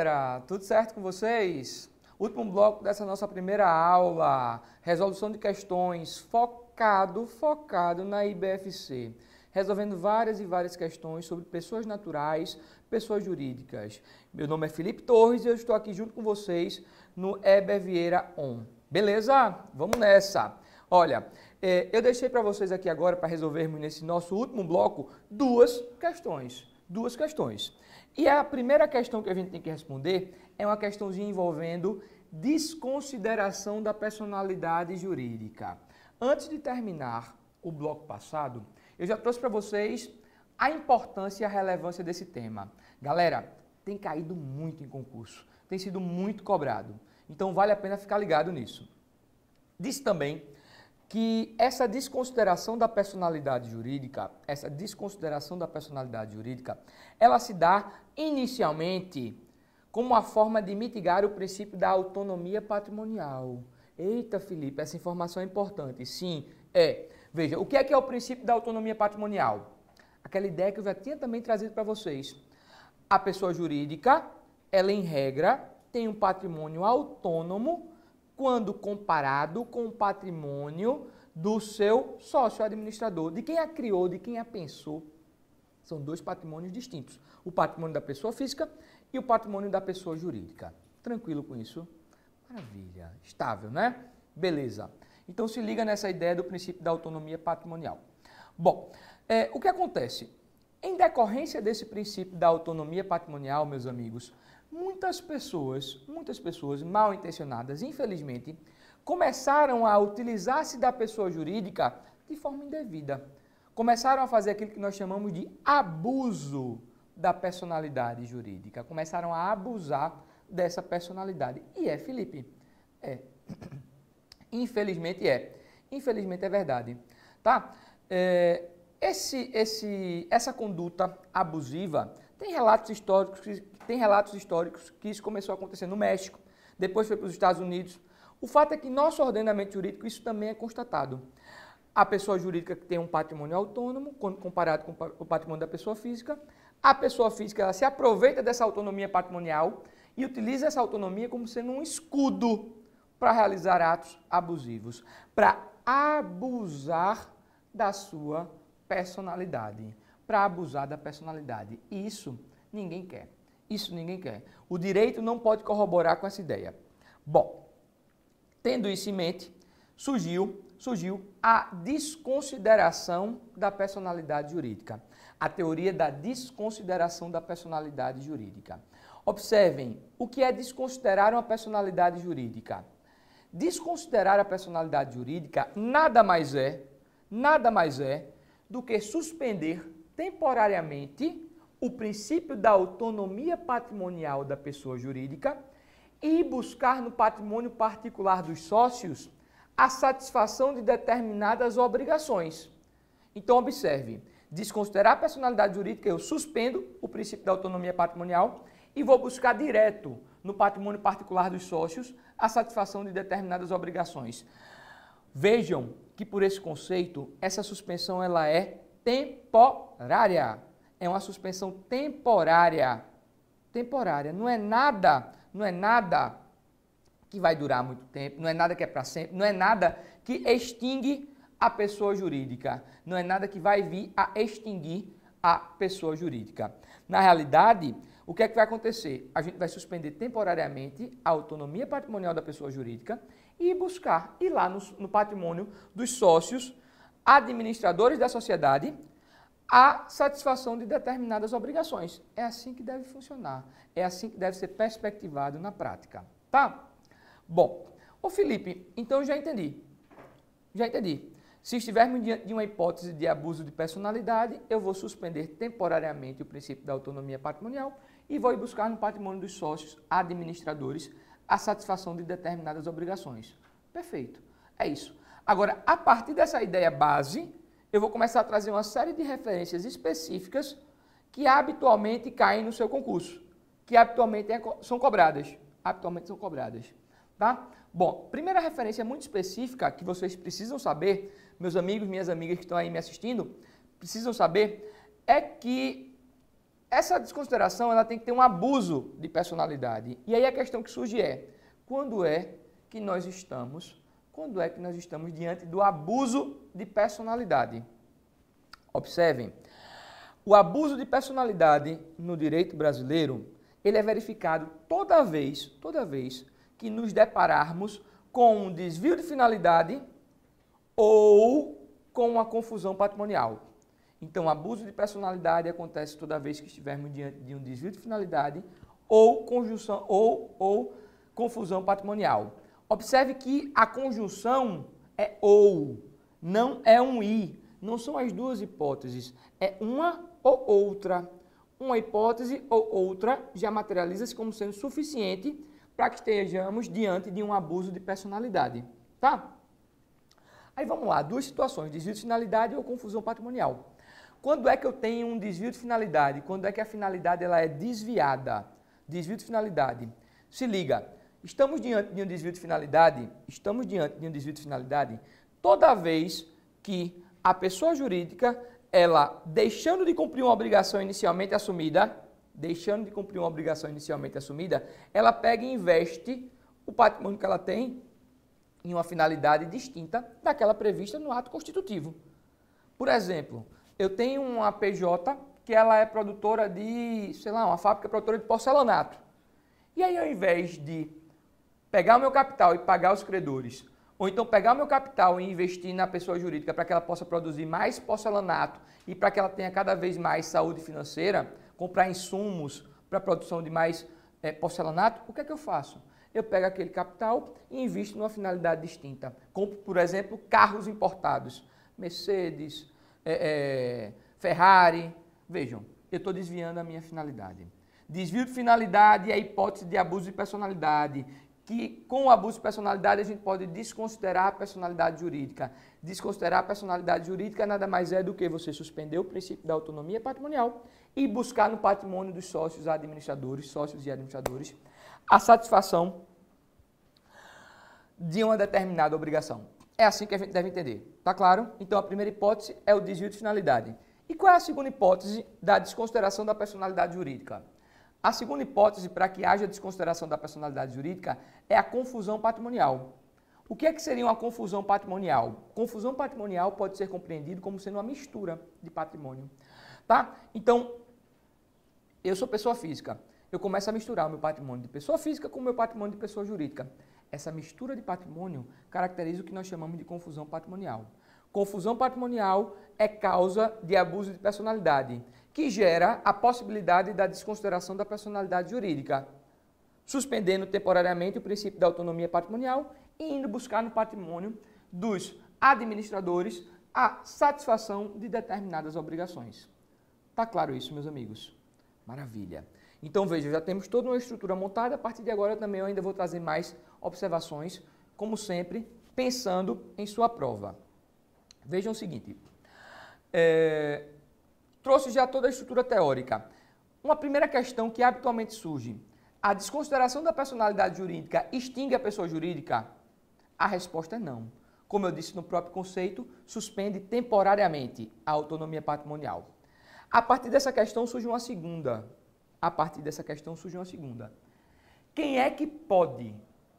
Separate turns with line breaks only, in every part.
galera, tudo certo com vocês? Último bloco dessa nossa primeira aula, resolução de questões focado na IBFC, resolvendo várias e várias questões sobre pessoas naturais, pessoas jurídicas. Meu nome é Felipe Torres e eu estou aqui junto com vocês no EBE Vieira On. Beleza? Vamos nessa! Olha, eu deixei para vocês aqui agora, para resolvermos nesse nosso último bloco, duas questões. E a primeira questão que a gente tem que responder é uma questãozinha envolvendo desconsideração da personalidade jurídica. Antes de terminar o bloco passado, eu já trouxe para vocês a importância e a relevância desse tema. Galera, tem caído muito em concurso, tem sido muito cobrado, então vale a pena ficar ligado nisso. Disse também que essa desconsideração da personalidade jurídica, ela se dá inicialmente como uma forma de mitigar o princípio da autonomia patrimonial. Eita, Felipe, essa informação é importante. Sim, é. Veja, o que é o princípio da autonomia patrimonial? Aquela ideia que eu já tinha também trazido para vocês. A pessoa jurídica, ela em regra, tem um patrimônio autônomo quando comparado com o patrimônio do seu sócio administrador, de quem a criou, de quem a pensou. São dois patrimônios distintos, o patrimônio da pessoa física e o patrimônio da pessoa jurídica. Tranquilo com isso? Maravilha, estável, né? Beleza. Então se liga nessa ideia do princípio da autonomia patrimonial. Bom, o que acontece? Em decorrência desse princípio da autonomia patrimonial, meus amigos, muitas pessoas mal intencionadas, infelizmente, começaram a utilizar-se da pessoa jurídica de forma indevida. Começaram a fazer aquilo que nós chamamos de abuso da personalidade jurídica. Começaram a abusar dessa personalidade. E Felipe? É. Infelizmente é. Infelizmente é verdade. Tá? Essa conduta abusiva tem relatos históricos que isso começou a acontecer no México, depois foi para os Estados Unidos. O fato é que nosso ordenamento jurídico isso também é constatado. A pessoa jurídica que tem um patrimônio autônomo, quando comparado com o patrimônio da pessoa física, a pessoa física ela se aproveita dessa autonomia patrimonial e utiliza essa autonomia como sendo um escudo para realizar atos abusivos, para abusar da sua personalidade, para abusar da personalidade. E isso ninguém quer. Isso ninguém quer. O direito não pode corroborar com essa ideia. Bom, tendo isso em mente, surgiu a desconsideração da personalidade jurídica. A teoria da desconsideração da personalidade jurídica. Observem, o que é desconsiderar uma personalidade jurídica? Desconsiderar a personalidade jurídica nada mais é do que suspender temporariamente o princípio da autonomia patrimonial da pessoa jurídica e buscar no patrimônio particular dos sócios a satisfação de determinadas obrigações. Então, observe, desconsiderar a personalidade jurídica, eu suspendo o princípio da autonomia patrimonial e vou buscar direto no patrimônio particular dos sócios a satisfação de determinadas obrigações. Vejam que por esse conceito, essa suspensão ela é temporária. É uma suspensão temporária. Temporária. Não é nada que vai durar muito tempo, não é nada que é para sempre, não é nada que extingue a pessoa jurídica, não é nada que vai vir a extinguir a pessoa jurídica. Na realidade, o que é que vai acontecer? A gente vai suspender temporariamente a autonomia patrimonial da pessoa jurídica e buscar ir lá no patrimônio dos sócios, administradores da sociedade, a satisfação de determinadas obrigações. É assim que deve funcionar, é assim que deve ser perspectivado na prática, tá? Bom, ô Felipe, então eu já entendi. Se estivermos diante de uma hipótese de abuso de personalidade, eu vou suspender temporariamente o princípio da autonomia patrimonial e vou ir buscar no patrimônio dos sócios, administradores, a satisfação de determinadas obrigações. Perfeito, é isso. Agora, a partir dessa ideia base, eu vou começar a trazer uma série de referências específicas que habitualmente caem no seu concurso, que habitualmente são cobradas. Tá? Bom, primeira referência muito específica que vocês precisam saber, meus amigos, minhas amigas que estão aí me assistindo, precisam saber, é que essa desconsideração ela tem que ter um abuso de personalidade. E aí a questão que surge é, quando é que nós estamos diante do abuso de personalidade? Observem, o abuso de personalidade no direito brasileiro, ele é verificado toda vez que nos depararmos com um desvio de finalidade ou com uma confusão patrimonial. Então, abuso de personalidade acontece toda vez que estivermos diante de um desvio de finalidade ou conjunção ou confusão patrimonial. Observe que a conjunção é ou, não é um e. Não são as duas hipóteses, é uma ou outra. Uma hipótese ou outra já materializa-se como sendo suficiente para que estejamos diante de um abuso de personalidade, tá? Aí vamos lá, duas situações, desvio de finalidade ou confusão patrimonial. Quando é que eu tenho um desvio de finalidade? Quando é que a finalidade ela é desviada? Desvio de finalidade. Se liga, estamos diante de um desvio de finalidade? Estamos diante de um desvio de finalidade toda vez que a pessoa jurídica, ela deixando de cumprir uma obrigação inicialmente assumida, ela pega e investe o patrimônio que ela tem em uma finalidade distinta daquela prevista no ato constitutivo. Por exemplo, eu tenho uma PJ que ela é produtora de, uma fábrica produtora de porcelanato. E aí, ao invés de pegar o meu capital e pagar os credores, ou então pegar o meu capital e investir na pessoa jurídica para que ela possa produzir mais porcelanato e para que ela tenha cada vez mais saúde financeira, comprar insumos para a produção de mais porcelanato, o que é que eu faço? Eu pego aquele capital e invisto numa finalidade distinta. Compro, por exemplo, carros importados, Mercedes, Ferrari. Vejam, eu estou desviando a minha finalidade. Desvio de finalidade é a hipótese de abuso de personalidade, que com o abuso de personalidade a gente pode desconsiderar a personalidade jurídica. Desconsiderar a personalidade jurídica nada mais é do que você suspender o princípio da autonomia patrimonial e buscar no patrimônio dos sócios e administradores, a satisfação de uma determinada obrigação. É assim que a gente deve entender, tá claro? Então a primeira hipótese é o desvio de finalidade. E qual é a segunda hipótese da desconsideração da personalidade jurídica? A segunda hipótese para que haja desconsideração da personalidade jurídica é a confusão patrimonial. O que é que seria uma confusão patrimonial? Confusão patrimonial pode ser compreendido como sendo uma mistura de patrimônio, tá? Então, eu sou pessoa física, eu começo a misturar o meu patrimônio de pessoa física com o meu patrimônio de pessoa jurídica. Essa mistura de patrimônio caracteriza o que nós chamamos de confusão patrimonial. Confusão patrimonial é causa de abuso de personalidade, que gera a possibilidade da desconsideração da personalidade jurídica, suspendendo temporariamente o princípio da autonomia patrimonial e indo buscar no patrimônio dos administradores a satisfação de determinadas obrigações. Tá claro isso, meus amigos? Maravilha. Então, veja, já temos toda uma estrutura montada. A partir de agora também eu ainda vou trazer mais observações, como sempre, pensando em sua prova. Vejam o seguinte, trouxe já toda a estrutura teórica. Uma primeira questão que habitualmente surge, a desconsideração da personalidade jurídica extingue a pessoa jurídica? A resposta é não. Como eu disse no próprio conceito, suspende temporariamente a autonomia patrimonial. A partir dessa questão surge uma segunda. Quem é que pode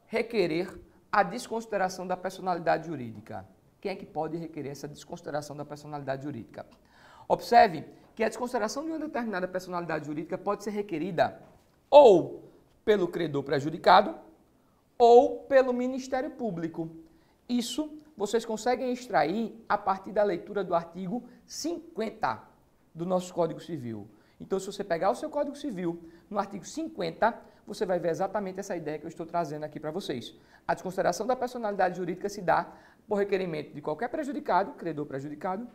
requerer a desconsideração da personalidade jurídica? Quem é que pode requerer essa desconsideração da personalidade jurídica? Observe que a desconsideração de uma determinada personalidade jurídica pode ser requerida ou pelo credor prejudicado ou pelo Ministério Público. Isso vocês conseguem extrair a partir da leitura do artigo 50 do nosso Código Civil. Então, se você pegar o seu Código Civil, no artigo 50, você vai ver exatamente essa ideia que eu estou trazendo aqui para vocês. A desconsideração da personalidade jurídica se dá por requerimento de qualquer prejudicado, credor prejudicado,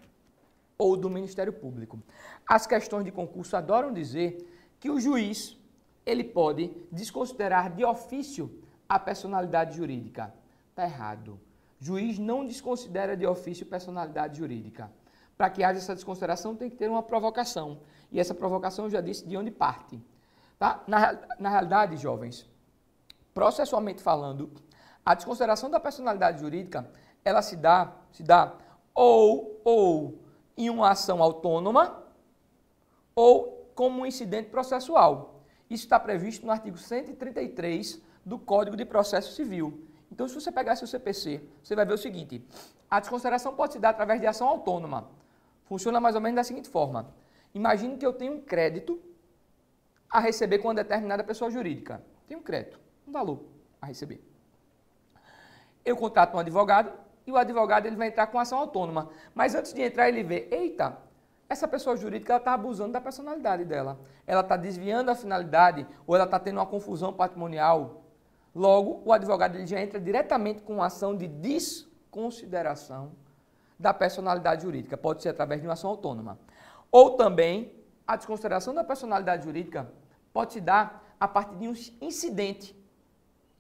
ou do Ministério Público. As questões de concurso adoram dizer que o juiz ele pode desconsiderar de ofício a personalidade jurídica. Está errado. Juiz não desconsidera de ofício personalidade jurídica. Para que haja essa desconsideração tem que ter uma provocação. E essa provocação eu já disse de onde parte. Tá? Na realidade, jovens, processualmente falando, a desconsideração da personalidade jurídica, ela se dá ou em uma ação autônoma ou como um incidente processual. Isso está previsto no artigo 133 do Código de Processo Civil. Então, se você pegar seu CPC, você vai ver o seguinte: a desconsideração pode se dar através de ação autônoma. Funciona mais ou menos da seguinte forma. Imagine que eu tenho um crédito a receber com uma determinada pessoa jurídica. Tem um crédito, um valor a receber. Eu contrato um advogado e o advogado ele vai entrar com ação autônoma. Mas antes de entrar, ele vê, eita, essa pessoa jurídica está abusando da personalidade dela. Ela está desviando a finalidade ou ela está tendo uma confusão patrimonial. Logo, o advogado ele já entra diretamente com uma ação de desconsideração da personalidade jurídica. Pode ser através de uma ação autônoma. Ou também, a desconsideração da personalidade jurídica pode se dar a partir de um incidente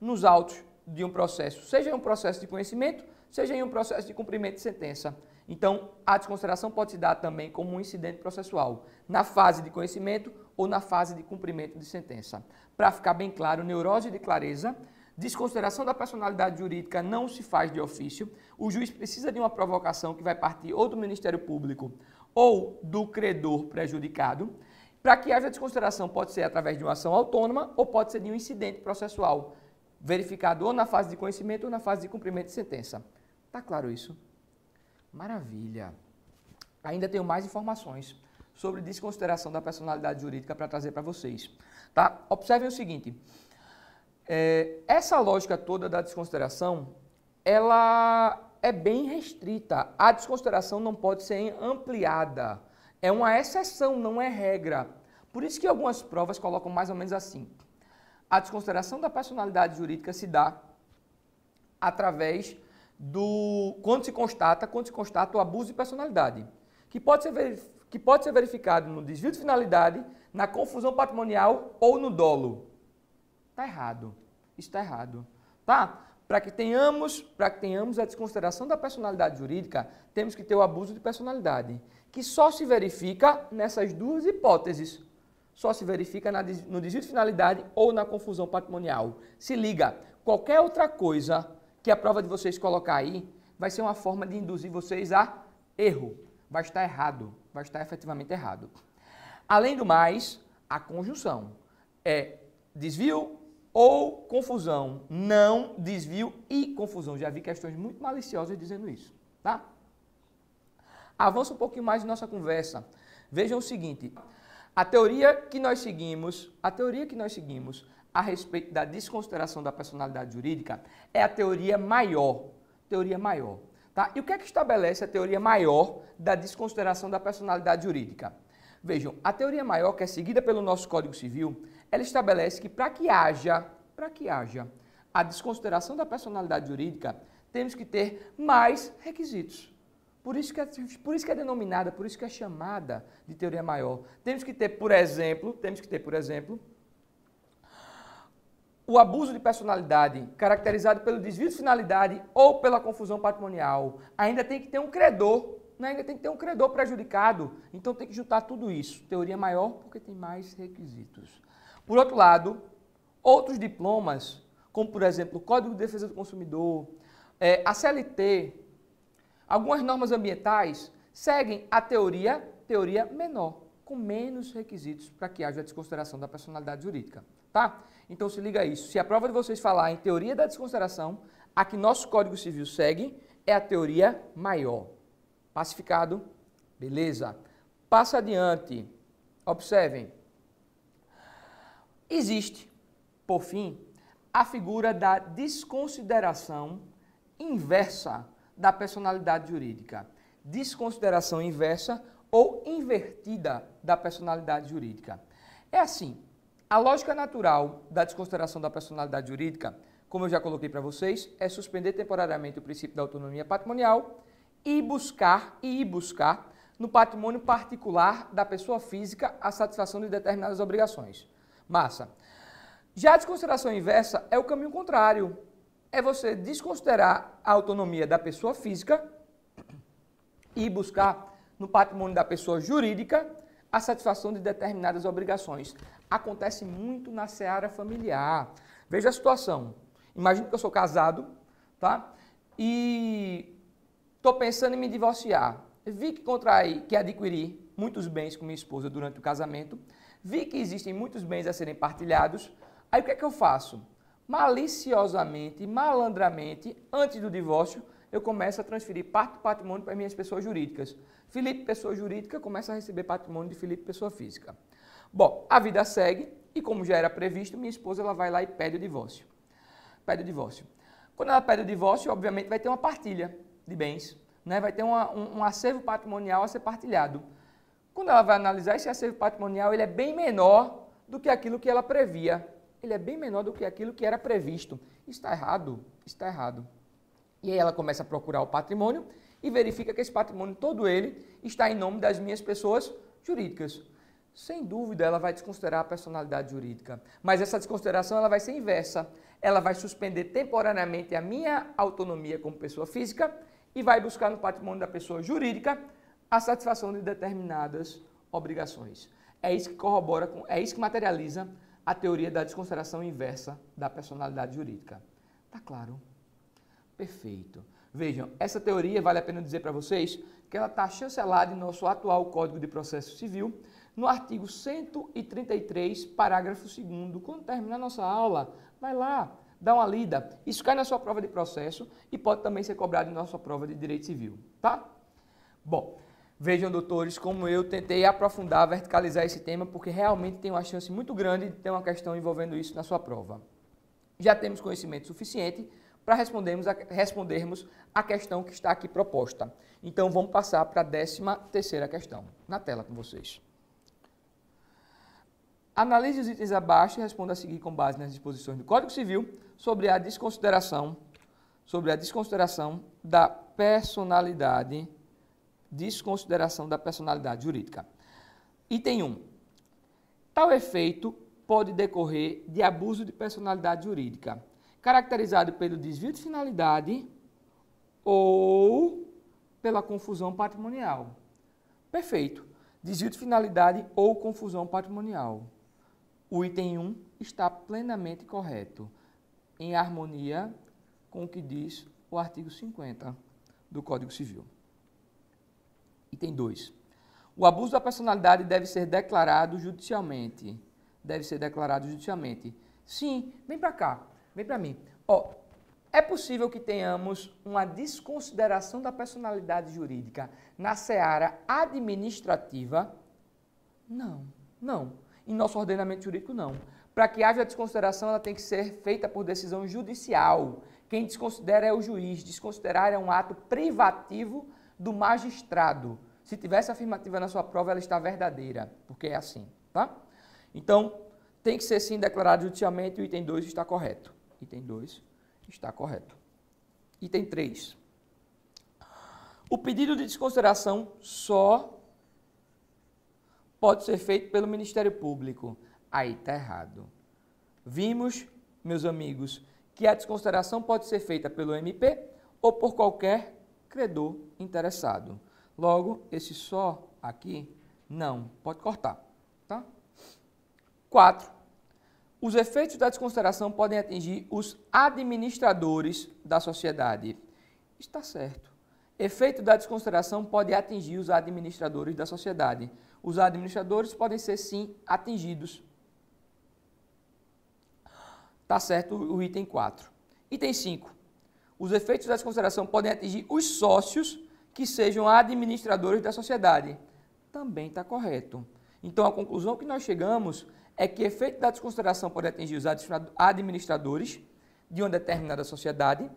nos autos de um processo, seja em um processo de conhecimento, seja em um processo de cumprimento de sentença. Então, a desconsideração pode se dar também como um incidente processual, na fase de conhecimento ou na fase de cumprimento de sentença. Para ficar bem claro, neurose de clareza, desconsideração da personalidade jurídica não se faz de ofício, o juiz precisa de uma provocação que vai partir ou do Ministério Público ou do credor prejudicado. Para que haja desconsideração pode ser através de uma ação autônoma ou pode ser de um incidente processual, verificado ou na fase de conhecimento ou na fase de cumprimento de sentença. Tá claro isso? Maravilha! Ainda tenho mais informações sobre desconsideração da personalidade jurídica para trazer para vocês. Tá? Observem o seguinte, essa lógica toda da desconsideração, ela é bem restrita. A desconsideração não pode ser ampliada. É uma exceção, não é regra. Por isso que algumas provas colocam mais ou menos assim. A desconsideração da personalidade jurídica se dá através do... Quando se constata o abuso de personalidade, que pode ser verificado no desvio de finalidade, na confusão patrimonial ou no dolo. Está errado. Isso está errado. Tá? Para que tenhamos a desconsideração da personalidade jurídica, temos que ter o abuso de personalidade, que só se verifica nessas duas hipóteses. Só se verifica no desvio de finalidade ou na confusão patrimonial. Se liga, qualquer outra coisa que a prova de vocês colocar aí vai ser uma forma de induzir vocês a erro. Vai estar errado, vai estar efetivamente errado. Além do mais, a conjunção é desvio ou confusão, não desvio e confusão. Já vi questões muito maliciosas dizendo isso, tá? Avança um pouquinho mais em nossa conversa. Vejam o seguinte, a teoria que nós seguimos a respeito da desconsideração da personalidade jurídica é a teoria maior, tá? E o que é que estabelece a teoria maior da desconsideração da personalidade jurídica? Vejam, a teoria maior, que é seguida pelo nosso Código Civil, ela estabelece que para que haja a desconsideração da personalidade jurídica, temos que ter mais requisitos. Por isso que é denominada, por isso que é chamada de teoria maior. Temos que ter, por exemplo, o abuso de personalidade caracterizado pelo desvio de finalidade ou pela confusão patrimonial. Ainda tem que ter um credor, né? Ainda tem que ter um credor prejudicado. Então tem que juntar tudo isso. Teoria maior porque tem mais requisitos. Por outro lado, outros diplomas, como por exemplo o Código de Defesa do Consumidor, a CLT, algumas normas ambientais seguem a teoria menor, com menos requisitos para que haja a desconsideração da personalidade jurídica, tá? Então se liga a isso. Se a prova de vocês falar em teoria da desconsideração, a que nosso Código Civil segue é a teoria maior. Pacificado? Beleza. Passa adiante. Observem. Existe, por fim, a figura da desconsideração inversa da personalidade jurídica. Desconsideração inversa ou invertida da personalidade jurídica. É assim, a lógica natural da desconsideração da personalidade jurídica, como eu já coloquei para vocês, é suspender temporariamente o princípio da autonomia patrimonial e ir buscar no patrimônio particular da pessoa física a satisfação de determinadas obrigações. Massa. Já a desconsideração inversa é o caminho contrário. É você desconsiderar a autonomia da pessoa física e buscar no patrimônio da pessoa jurídica a satisfação de determinadas obrigações. Acontece muito na seara familiar. Veja a situação. Imagina que eu sou casado, tá? E estou pensando em me divorciar. Vi que adquiri muitos bens com minha esposa durante o casamento. Vi que existem muitos bens a serem partilhados. Aí o que é que eu faço? Maliciosamente, malandramente, antes do divórcio, eu começo a transferir parte do patrimônio para minhas pessoas jurídicas. Felipe, pessoa jurídica, começa a receber patrimônio de Felipe, pessoa física. Bom, a vida segue e, como já era previsto, minha esposa ela vai lá e pede o divórcio. Pede o divórcio. Quando ela pede o divórcio, obviamente vai ter uma partilha de bens, né? Vai ter um acervo patrimonial a ser partilhado. Quando ela vai analisar esse acervo patrimonial, ele é bem menor do que aquilo que ela previa. Ele é bem menor do que aquilo que era previsto. Está errado? Está errado. E aí ela começa a procurar o patrimônio e verifica que esse patrimônio, todo ele, está em nome das minhas pessoas jurídicas. Sem dúvida, ela vai desconsiderar a personalidade jurídica. Mas essa desconsideração ela vai ser inversa. Ela vai suspender temporariamente a minha autonomia como pessoa física e vai buscar no patrimônio da pessoa jurídica a satisfação de determinadas obrigações. É isso que corrobora, é isso que materializa a teoria da desconsideração inversa da personalidade jurídica. Tá claro? Perfeito. Vejam, essa teoria, vale a pena dizer para vocês, que ela está chancelada em nosso atual Código de Processo Civil, no artigo 133, parágrafo 2º. Quando terminar a nossa aula, vai lá, dá uma lida. Isso cai na sua prova de processo e pode também ser cobrado em nossa prova de Direito Civil, tá? Bom, vejam, doutores, como eu tentei aprofundar, verticalizar esse tema, porque realmente tem uma chance muito grande de ter uma questão envolvendo isso na sua prova. Já temos conhecimento suficiente para respondermos a questão que está aqui proposta. Então, vamos passar para a 13ª questão, na tela com vocês. Analise os itens abaixo e responda a seguir com base nas disposições do Código Civil sobre a desconsideração da personalidade jurídica. Item 1. Tal efeito pode decorrer de abuso de personalidade jurídica, caracterizado pelo desvio de finalidade ou pela confusão patrimonial. Perfeito. Desvio de finalidade ou confusão patrimonial. O item 1 está plenamente correto, em harmonia com o que diz o artigo 50 do Código Civil. Item 2. O abuso da personalidade deve ser declarado judicialmente. Deve ser declarado judicialmente. Sim, vem para cá, vem para mim. Ó, é possível que tenhamos uma desconsideração da personalidade jurídica na seara administrativa? Não, não. Em nosso ordenamento jurídico, não. Para que haja desconsideração, ela tem que ser feita por decisão judicial. Quem desconsidera é o juiz. Desconsiderar é um ato privativo do magistrado. Se tivesse afirmativa na sua prova, ela está verdadeira, porque é assim, tá? Então, tem que ser sim declarado judicialmente e o item 2 está correto. Item 2 está correto. Item 3. O pedido de desconsideração só pode ser feito pelo Ministério Público. Aí está errado. Vimos, meus amigos, que a desconsideração pode ser feita pelo MP ou por qualquer credor interessado. Logo, esse só aqui, não, pode cortar, tá? 4. Os efeitos da desconsideração podem atingir os administradores da sociedade. Está certo. Efeito da desconsideração pode atingir os administradores da sociedade. Os administradores podem ser, sim, atingidos. Está certo o item 4. Item 5. Os efeitos da desconsideração podem atingir os sócios que sejam administradores da sociedade. Também está correto. Então, a conclusão que nós chegamos é que efeito da desconsideração pode atingir os administradores de uma determinada sociedade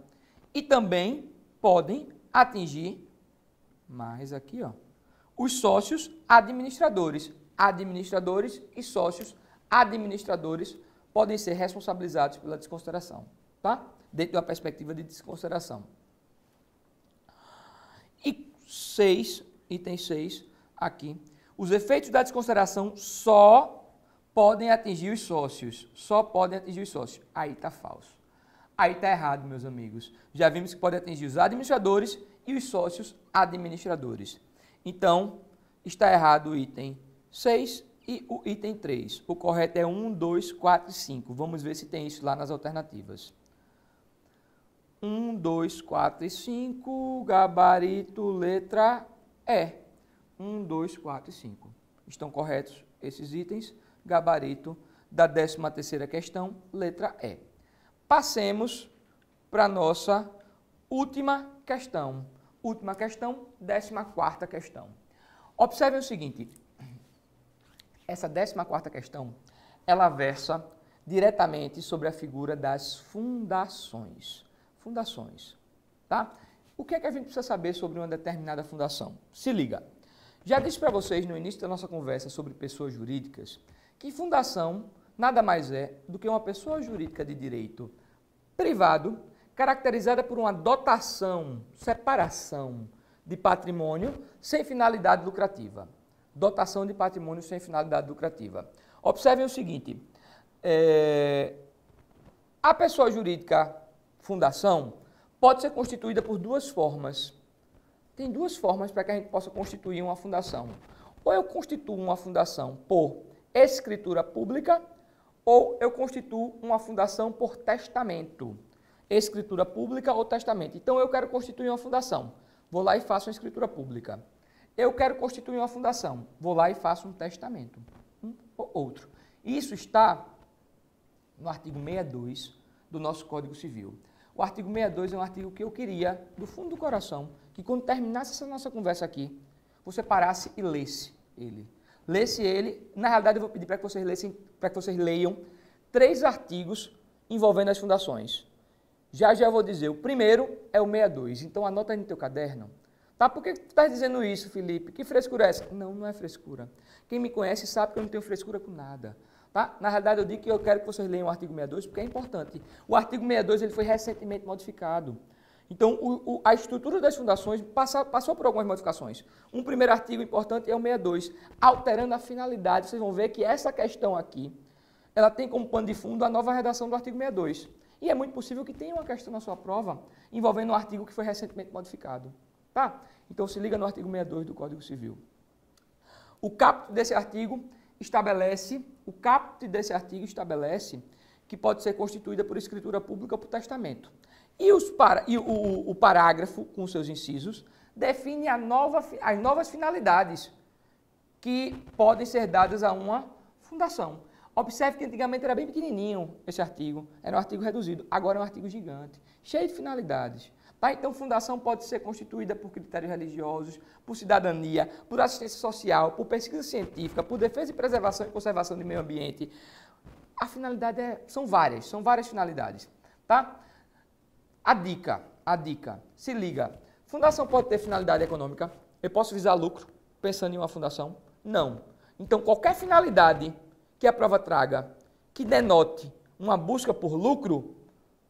e também podem atingir, mais aqui, ó, os sócios administradores. Administradores e sócios administradores podem ser responsabilizados pela desconsideração, tá? Dentro de uma perspectiva de desconsideração. E 6, item 6, aqui, os efeitos da desconsideração só podem atingir os sócios. Só podem atingir os sócios. Aí está falso. Aí está errado, meus amigos. Já vimos que pode atingir os administradores e os sócios administradores. Então, está errado o item 6 e o item 3. O correto é 1, 2, 4 e 5. Vamos ver se tem isso lá nas alternativas. 1, 2, 4 e 5, gabarito, letra E. 1, 2, 4 e 5. Estão corretos esses itens? gabarito da 13ª questão, letra E. Passemos para a nossa última questão. Última questão, 14ª questão. Observem o seguinte, essa 14ª questão, ela versa diretamente sobre a figura das fundações. Fundações, tá? O que é que a gente precisa saber sobre uma determinada fundação? Se liga. Já disse para vocês no início da nossa conversa sobre pessoas jurídicas que fundação nada mais é do que uma pessoa jurídica de direito privado caracterizada por uma dotação, separação de patrimônio sem finalidade lucrativa. Dotação de patrimônio sem finalidade lucrativa. Observem o seguinte, a pessoa jurídica fundação pode ser constituída por duas formas. Tem duas formas para que a gente possa constituir uma fundação. Ou eu constituo uma fundação por escritura pública, ou eu constituo uma fundação por testamento. Escritura pública ou testamento. Então, eu quero constituir uma fundação. Vou lá e faço uma escritura pública. Eu quero constituir uma fundação. Vou lá e faço um testamento. Um ou outro. Isso está no artigo 62 do nosso Código Civil. O artigo 62 é um artigo que eu queria, do fundo do coração, que quando terminasse essa nossa conversa aqui, você parasse e lesse ele. Lesse ele. Na realidade, eu vou pedir para que vocês leiam 3 artigos envolvendo as fundações. Já eu vou dizer, o primeiro é o 62, então anota aí no teu caderno. Tá? Por que tu estás dizendo isso, Felipe? Que frescura é essa? Não, não é frescura. Quem me conhece sabe que eu não tenho frescura com nada. Tá? Na realidade, eu digo que eu quero que vocês leiam o artigo 62, porque é importante. O artigo 62 ele foi recentemente modificado. Então, a estrutura das fundações passou por algumas modificações. Um primeiro artigo importante é o 62, alterando a finalidade. Vocês vão ver que essa questão aqui, ela tem como pano de fundo a nova redação do artigo 62. E é muito possível que tenha uma questão na sua prova envolvendo um artigo que foi recentemente modificado. Tá? Então, se liga no artigo 62 do Código Civil. O caput desse artigo estabelece que pode ser constituída por escritura pública ou por testamento. E o parágrafo, com seus incisos, define as novas finalidades que podem ser dadas a uma fundação. Observe que antigamente era bem pequenininho esse artigo, era um artigo reduzido, agora é um artigo gigante, cheio de finalidades. Tá? Então, fundação pode ser constituída por critérios religiosos, por cidadania, por assistência social, por pesquisa científica, por defesa e preservação e conservação do meio ambiente. A finalidade são várias finalidades. Tá? A dica, se liga. Fundação pode ter finalidade econômica? Eu posso visar lucro pensando em uma fundação? Não. Então, qualquer finalidade que a prova traga, que denote uma busca por lucro,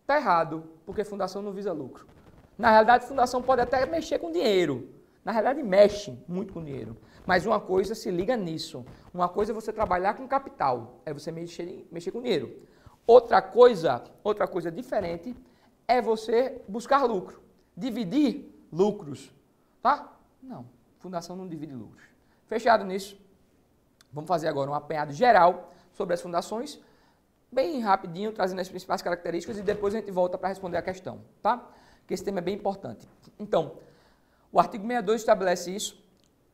está errado, porque fundação não visa lucro. Na realidade, fundação pode até mexer com dinheiro. Na realidade, mexe muito com dinheiro. Mas uma coisa, se liga nisso. Uma coisa é você trabalhar com capital, é você mexer com dinheiro. Outra coisa diferente é você buscar lucro. Dividir lucros, tá? Não, fundação não divide lucros. Fechado nisso? Vamos fazer agora um apanhado geral sobre as fundações, bem rapidinho, trazendo as principais características e depois a gente volta para responder a questão, tá? Porque esse tema é bem importante. Então, o artigo 62 estabelece isso,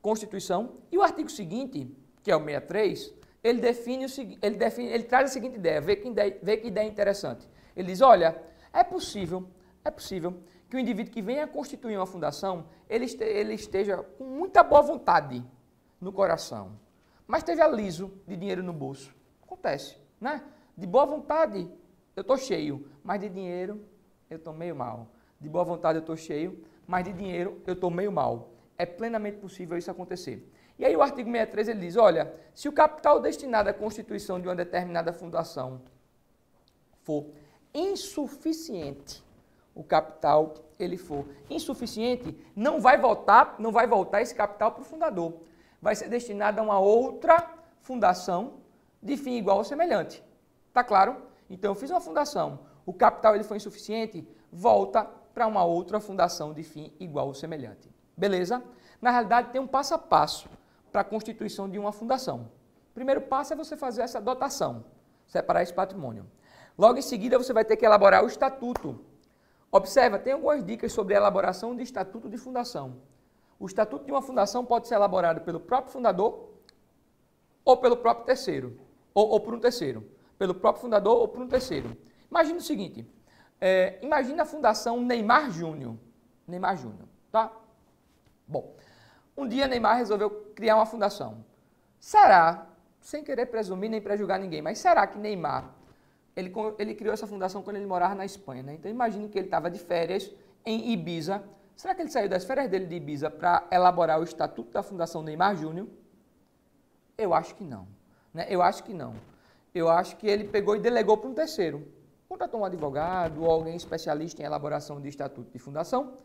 Constituição, e o artigo seguinte, que é o 63, ele traz a seguinte ideia, vê que ideia interessante. Ele diz, olha, é possível que o indivíduo que venha a constituir uma fundação, ele esteja com muita boa vontade no coração, mas esteja liso de dinheiro no bolso. Acontece, né? De boa vontade, eu estou cheio, mas de dinheiro, eu estou meio mal. De boa vontade, eu estou cheio, mas de dinheiro, eu estou meio mal. É plenamente possível isso acontecer. E aí o artigo 63, ele diz, olha, se o capital destinado à constituição de uma determinada fundação for insuficiente, o capital, ele for insuficiente, não vai voltar esse capital para o fundador. Vai ser destinado a uma outra fundação de fim igual ou semelhante. Tá claro? Então, eu fiz uma fundação, o capital ele foi insuficiente, volta para uma outra fundação de fim igual ou semelhante. Beleza? Na realidade, tem um passo a passo para a constituição de uma fundação. O primeiro passo é você fazer essa dotação, separar esse patrimônio. Logo em seguida, você vai ter que elaborar o estatuto. Observa, tem algumas dicas sobre a elaboração de estatuto de fundação. O estatuto de uma fundação pode ser elaborado pelo próprio fundador ou pelo próprio terceiro. ou por um terceiro, pelo próprio fundador ou por um terceiro. Imagina o seguinte, imagina a Fundação Neymar Júnior. Neymar Júnior, tá? Bom, um dia Neymar resolveu criar uma fundação. Será, sem querer presumir nem prejugar ninguém, mas será que Neymar, ele criou essa fundação quando ele morava na Espanha, né? Então imagine que ele estava de férias em Ibiza. Será que ele saiu das férias dele de Ibiza para elaborar o estatuto da Fundação Neymar Júnior? Eu acho que não, né? Eu acho que não. Eu acho que ele pegou e delegou para um terceiro. Contratou um advogado ou alguém especialista em elaboração de estatuto de fundação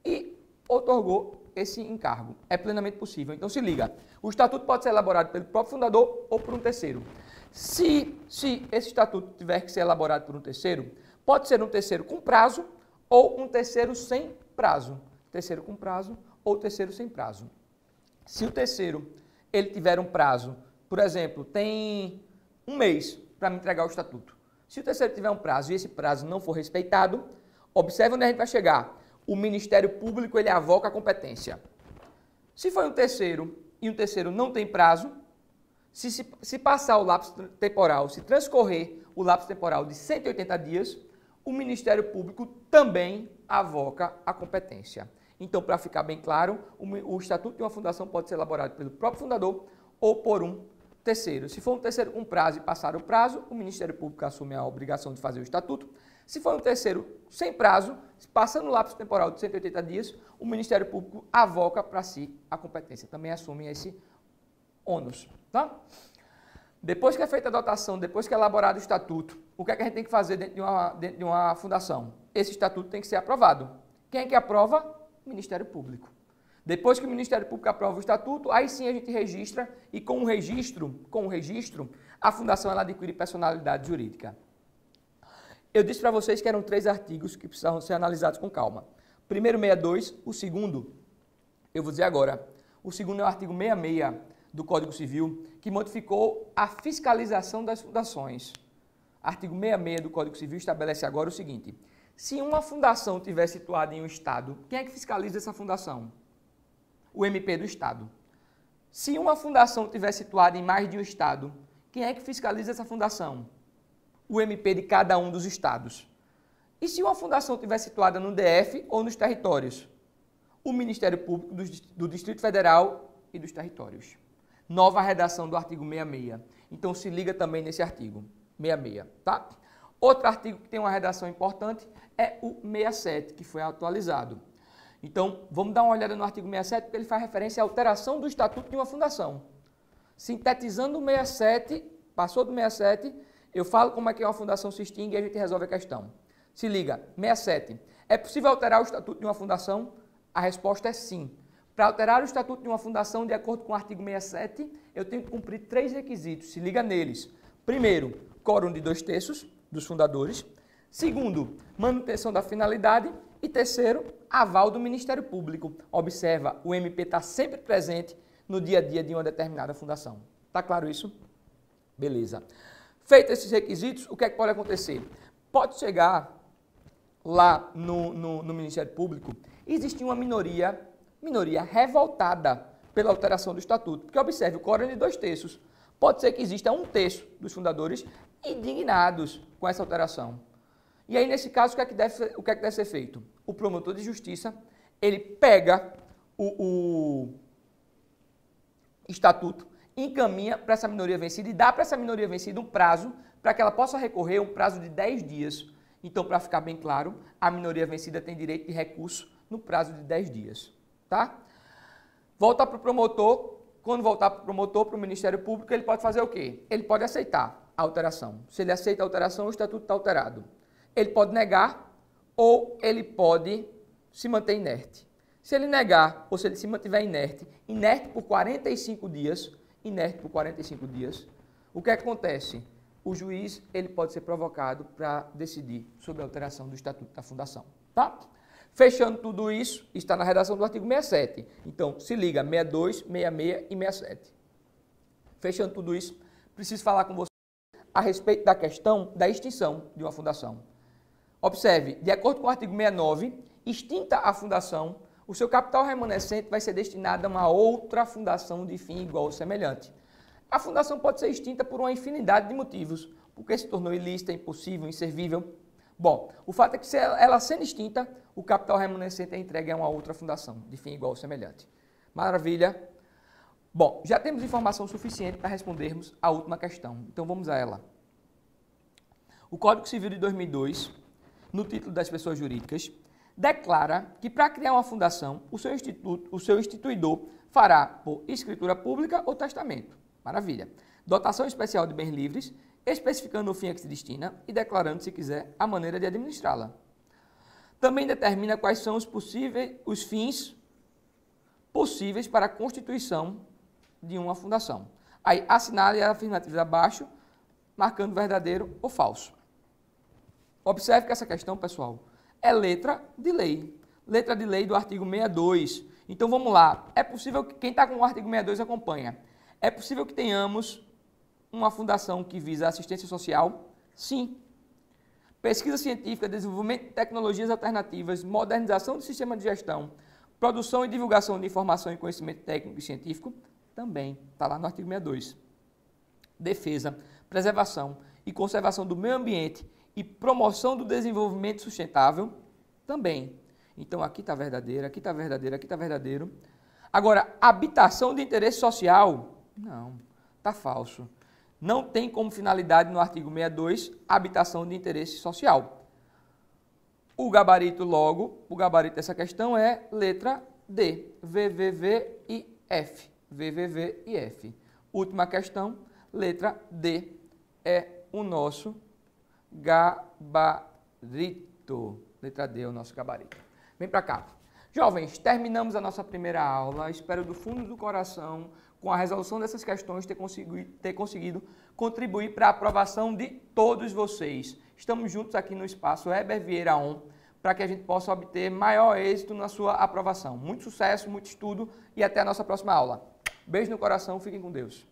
e outorgou esse encargo. É plenamente possível. Então se liga, o estatuto pode ser elaborado pelo próprio fundador ou por um terceiro. Se esse estatuto tiver que ser elaborado por um terceiro, pode ser um terceiro com prazo ou um terceiro sem prazo. Terceiro com prazo ou terceiro sem prazo. Se o terceiro ele tiver um prazo, por exemplo, tem um mês para me entregar o estatuto. Se o terceiro tiver um prazo e esse prazo não for respeitado, observe onde a gente vai chegar. O Ministério Público ele avoca a competência. Se foi um terceiro e um terceiro não tem prazo, se passar o lapso temporal, se transcorrer o lapso temporal de 180 dias, o Ministério Público também avoca a competência. Então, para ficar bem claro, o estatuto de uma fundação pode ser elaborado pelo próprio fundador ou por um terceiro. Se for um terceiro com prazo e passar o prazo, o Ministério Público assume a obrigação de fazer o estatuto. Se for um terceiro sem prazo, passando o lapso temporal de 180 dias, o Ministério Público avoca para si a competência. Também assume esse ônus. Tá? Depois que é feita a dotação, depois que é elaborado o estatuto, o que é que a gente tem que fazer dentro de uma fundação? Esse estatuto tem que ser aprovado. Quem é que aprova? O Ministério Público. Depois que o Ministério Público aprova o estatuto, aí sim a gente registra e com o registro, a fundação ela adquire personalidade jurídica. Eu disse para vocês que eram 3 artigos que precisavam ser analisados com calma. Primeiro 62, o segundo, eu vou dizer agora, o segundo é o artigo 66 do Código Civil, que modificou a fiscalização das fundações. Artigo 66 do Código Civil estabelece agora o seguinte: se uma fundação estiver situada em um estado, quem é que fiscaliza essa fundação? O MP do estado. Se uma fundação estiver situada em mais de um estado, quem é que fiscaliza essa fundação? O MP de cada um dos estados. E se uma fundação estiver situada no DF ou nos territórios? O Ministério Público do Distrito Federal e dos territórios. Nova redação do artigo 66. Então se liga também nesse artigo 66, tá? Outro artigo que tem uma redação importante é o 67, que foi atualizado. Então, vamos dar uma olhada no artigo 67, porque ele faz referência à alteração do estatuto de uma fundação. Sintetizando o 67, passou do 67, eu falo como é que uma fundação se extingue e a gente resolve a questão. Se liga, 67. É possível alterar o estatuto de uma fundação? A resposta é sim. Para alterar o estatuto de uma fundação, de acordo com o artigo 67, eu tenho que cumprir 3 requisitos. Se liga neles. Primeiro, quórum de 2/3 dos fundadores. Segundo, manutenção da finalidade. E terceiro, aval do Ministério Público. Observa, o MP está sempre presente no dia a dia de uma determinada fundação. Está claro isso? Beleza. Feitos esses requisitos, o que é que pode acontecer? Pode chegar lá no Ministério Público e existir uma minoria revoltada pela alteração do estatuto. Porque observe, o quórum de 2/3. Pode ser que exista 1/3 dos fundadores indignados com essa alteração. E aí, nesse caso, o que é que deve ser feito? O promotor de justiça, ele pega o estatuto, encaminha para essa minoria vencida e dá para essa minoria vencida um prazo para que ela possa recorrer, um prazo de 10 dias. Então, para ficar bem claro, a minoria vencida tem direito de recurso no prazo de 10 dias. Tá? Volta para o promotor. Quando voltar para o promotor, para o Ministério Público, ele pode fazer o quê? Ele pode aceitar a alteração. Se ele aceita a alteração, o estatuto está alterado. Ele pode negar ou ele pode se manter inerte. Se ele negar ou se ele se mantiver inerte por 45 dias, o que acontece? O juiz ele pode ser provocado para decidir sobre a alteração do estatuto da fundação. Tá? Fechando tudo isso, está na redação do artigo 67. Então, se liga, 62, 66 e 67. Fechando tudo isso, preciso falar com você a respeito da questão da extinção de uma fundação. Observe, de acordo com o artigo 69, extinta a fundação, o seu capital remanescente vai ser destinado a uma outra fundação de fim igual ou semelhante. A fundação pode ser extinta por uma infinidade de motivos, porque se tornou ilícita, impossível, inservível. Bom, o fato é que, ela sendo extinta, o capital remanescente é entregue a uma outra fundação, de fim igual ou semelhante. Maravilha. Bom, já temos informação suficiente para respondermos a última questão, então vamos a ela. O Código Civil de 2002, no título das pessoas jurídicas, declara que para criar uma fundação, o seu instituidor fará por escritura pública ou testamento. Maravilha. Dotação especial de bens livres, especificando o fim a que se destina e declarando, se quiser, a maneira de administrá-la. Também determina quais são os fins possíveis para a constituição de uma fundação. Aí, assinale a afirmativa abaixo, marcando verdadeiro ou falso. Observe que essa questão, pessoal, é letra de lei. Letra de lei do artigo 62. Então, vamos lá. É possível que quem está com o artigo 62 acompanha. É possível que tenhamos uma fundação que visa assistência social? Sim. Pesquisa científica, desenvolvimento de tecnologias alternativas, modernização do sistema de gestão, produção e divulgação de informação e conhecimento técnico e científico? Também. Está lá no artigo 62. Defesa, preservação e conservação do meio ambiente e promoção do desenvolvimento sustentável? Também. Então, aqui está verdadeiro, aqui está verdadeiro, aqui está verdadeiro. Agora, habitação de interesse social? Não, está falso. Não tem como finalidade no artigo 62 habitação de interesse social. O gabarito, logo, o gabarito dessa questão é letra D, VVV e F. VVV e F. Última questão, letra D, é o nosso gabarito. Letra D é o nosso gabarito. Vem para cá. Jovens, terminamos a nossa primeira aula. Espero do fundo do coração, com a resolução dessas questões, ter conseguido contribuir para a aprovação de todos vocês. Estamos juntos aqui no espaço Heber Vieira On, para que a gente possa obter maior êxito na sua aprovação. Muito sucesso, muito estudo e até a nossa próxima aula. Beijo no coração, fiquem com Deus.